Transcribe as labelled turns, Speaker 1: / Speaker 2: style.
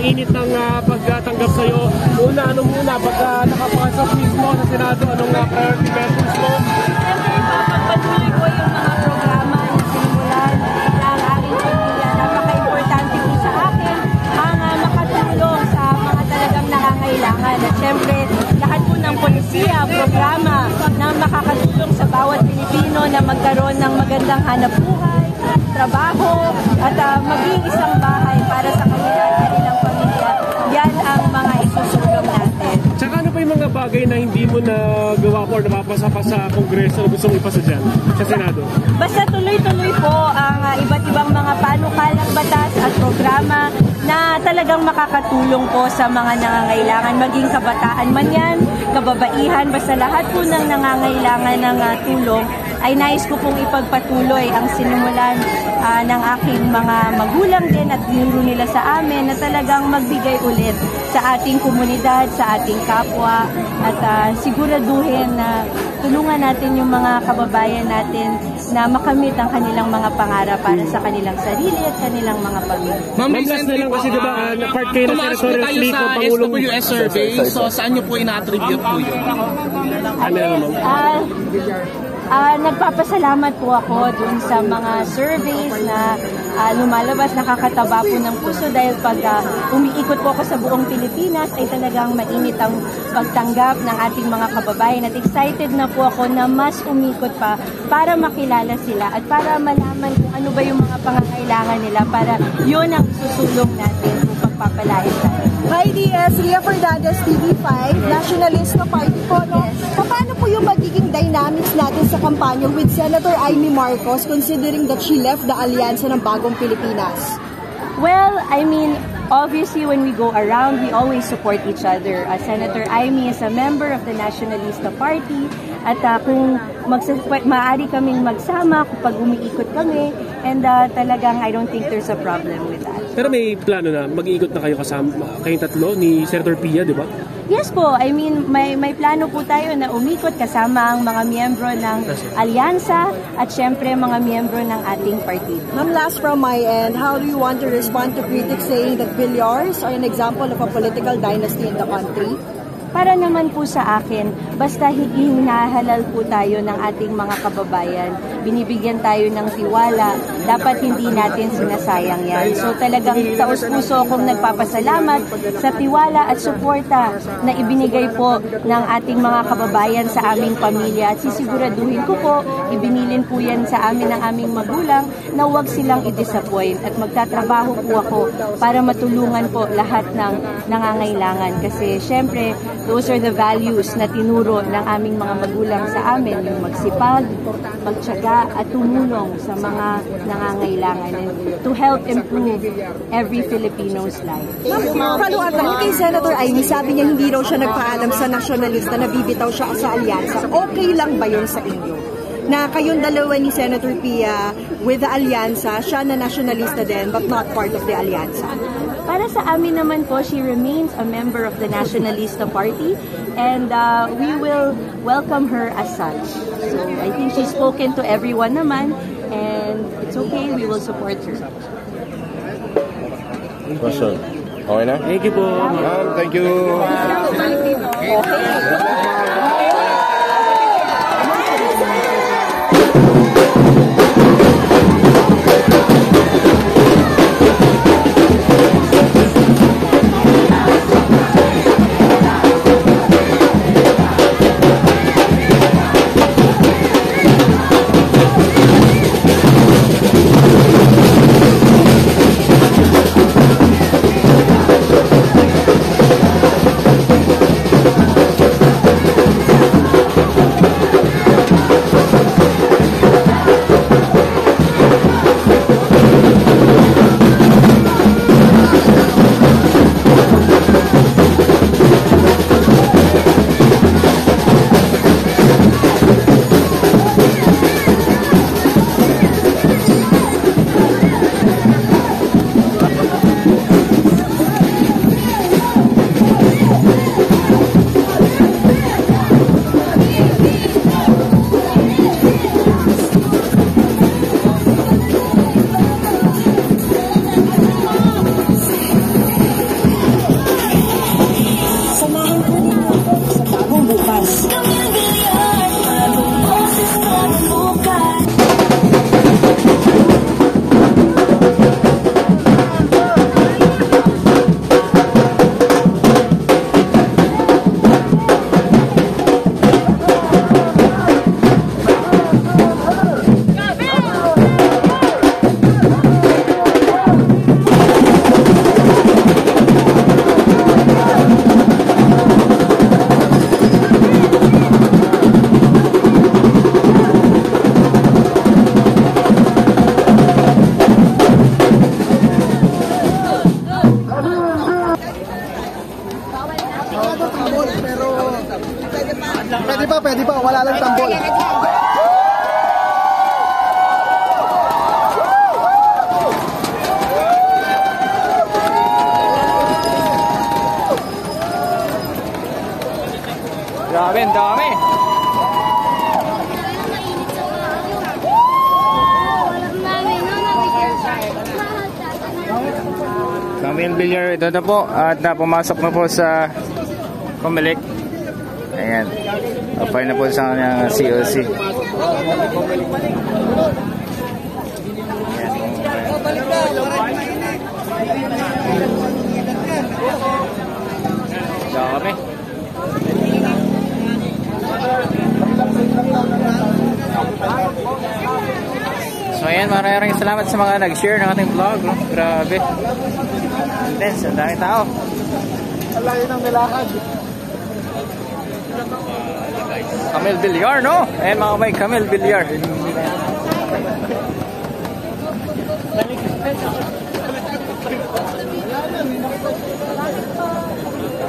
Speaker 1: init ng pagtanggap sa'yo. Una, pagka nakapasok mismo sa Senado, anong priority measures mo?
Speaker 2: Siyempre, ipapagpatuloy ko yung mga programa na sinimulan ng aking pamilya. Napaka-importante po sa akin ang makatulong sa mga talagang nangangailangan. At siyempre, lahat po ng polisiya, programa na makakatulong sa bawat Pilipino na magkaroon ng magandang hanapbuhay, trabaho, at maging isang bahay para sa kanila at kanilang pamilya. Yan ang mga isusulong natin.
Speaker 1: Tsaka ano pa yung mga bagay na hindi mo nagawa po or napapasa pa sa Kongreso na gusto mong ipasa dyan sa Senado?
Speaker 2: Basta tuloy-tuloy po ang iba't ibang mga panukalang batas at programa na talagang makakatulong po sa mga nangangailangan, maging kabataan man yan, kababaihan, basta lahat po ng nangangailangan ng tulong ay nais ko pong ipagpatuloy ang sinimulan ng aking mga magulang din at tinuro nila sa amin na talagang magbigay ulit sa ating komunidad, sa ating kapwa at siguraduhin na tulungan natin yung mga kababayan natin na makamit ang kanilang mga pangarap para sa kanilang sarili at kanilang mga pamilya.
Speaker 1: Ma'am, last na lang kasi diba, part kayo na senatorial fleet ng Pangulong
Speaker 3: SWS survey, so saan nyo po ina-attribute po yun?
Speaker 1: Ano naman?
Speaker 2: Nagpapasalamat po ako dun sa mga surveys na lumalabas, nakakataba po ng puso dahil pag umiikot po ako sa buong Pilipinas ay talagang mainit ang pagtanggap ng ating mga kababayan at excited na po ako na mas umikot pa para makilala sila at para malaman kung ano ba yung mga pangangailangan nila para yun ang susulong natin kung pagpapalain tayo.
Speaker 4: Hi DS, Ria Fernandez, TV5, Nationalista Party po, no? Paano po yung magiging dynamics natin sa kampanya with Senator Amy Marcos considering that she left the alyansa ng Bagong Pilipinas?
Speaker 2: Well, I mean, obviously when we go around, we always support each other. Senator Amy is a member of the Nationalista Party at kung maaari kaming magsama kapag umiikot kami and talagang I don't think there's a problem with that.
Speaker 1: Pero may plano na mag-iikot na kayo kasama, kayong tatlo ni Senator Pia, di ba?
Speaker 2: Yes po, I mean may plano po tayo na umikot kasama ang mga miyembro ng alyansa at syempre mga miyembro ng ating partido.
Speaker 4: Ma'am, last from my end, how do you want to respond to critics saying that Villars are an example of a political dynasty in the country?
Speaker 2: Para naman po sa akin, basta hinahalal po tayo ng ating mga kababayan, binibigyan tayo ng tiwala, dapat hindi natin sinasayang yan. So talagang taos-puso akong nagpapasalamat sa tiwala at suporta na ibinigay po ng ating mga kababayan sa aming pamilya at sisiguraduhin ko po, ibinilin po yan sa amin ng aming magulang na huwag silang i-disappoint at magtatrabaho po ako para matulungan po lahat ng nangangailangan kasi syempre, those are the values na tinuro ng aming mga magulang sa amin, yung magsipag, magtiyaga at tumulong sa mga nangangailangan and to help improve every Filipino's life.
Speaker 4: Follow-up lang kay Senator Amy, sabi niya hindi raw siya nagpaalam sa nasyonalista na bibitaw siya sa alyansa. Okay lang ba yun sa inyo? Na kayong dalawa ni Senator Pia with the alyansa, siya na nasyonalista din but not part of the alyansa?
Speaker 2: Para sa amin naman po, she remains a member of the Nationalista Party and we will welcome her as such. So I think she's spoken to everyone naman and it's okay, we will support her.
Speaker 5: Question. Okay na?
Speaker 1: Thank you po.
Speaker 5: Thank you.
Speaker 2: Okay.
Speaker 6: ang dami. Camille Villar, ito na po. At pumasok na po sa Comelec. Ayan. Apply na po sa kanyang COC. Dami. So ayan, maraming salamat sa mga nag-share ng ating vlog. No? Grabe. Intense, ang dami tao.
Speaker 1: Alayo ng nilakad.
Speaker 6: Camille Villar, no? Ayan mga may Camille Villar.